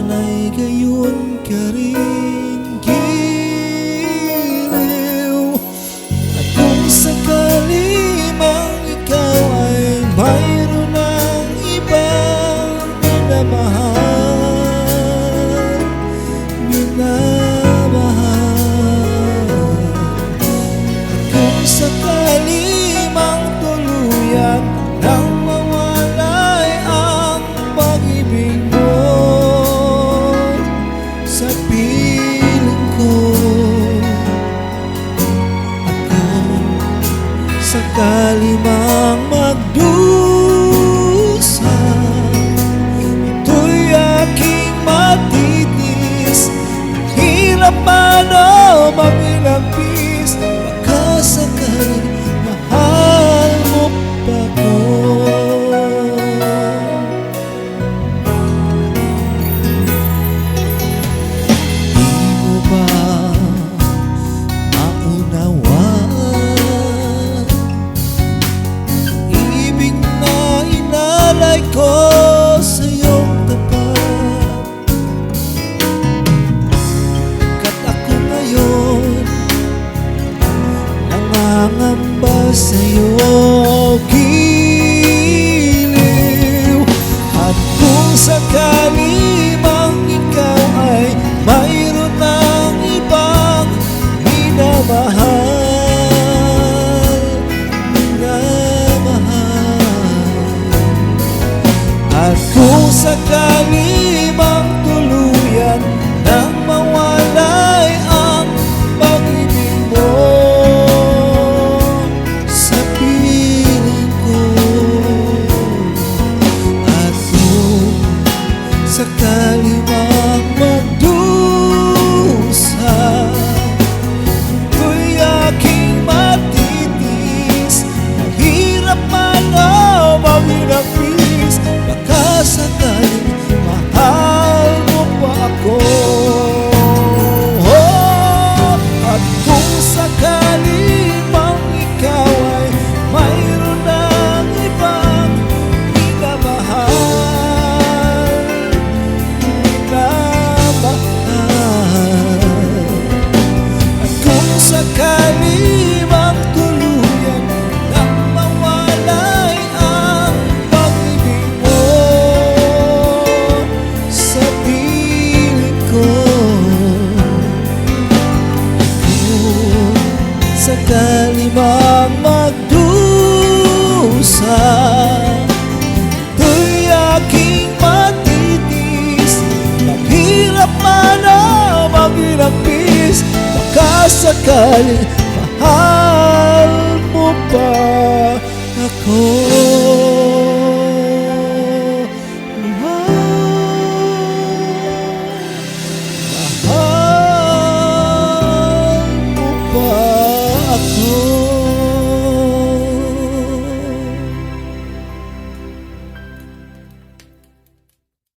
sana'y gayon ka rin giliw. At kung sakali mang ikaw ay mayroon ng ibang minamahal, kung sakali mang tuluyan nang mawalay ang pag-ibig mo sa piling ko, at kung sakali mang magdusa, ito'y aking matitis. Hirap man o mag-inapis, baka sakali mahal mo pa ko. Di mo ba maunawaan ibig na inalay ko sa iyong tapat? Kat ako ngayon nangangamba sa iyo giliw. At kung sakali mang ikaw ay mayroon ng ibang minamahal, at kung sakali mang tuluyan nang mawalay ang pag-ibig mo sa piling ko, at kung sakali mang magdusa, ito'y aking matitis. Mahirap man o maghirapis, baka sakali mahal mo pa ako. At kung sakali mang ikaw ay mayroon ng ibang minamahal, at kung sakali mang tuluyan nang mawalay ang pag-ibig mo sa piling ko, kung sakali mang magdusa, ito'y aking matitis. Maghirap man o maghirapis, baka sakali mahal mo pa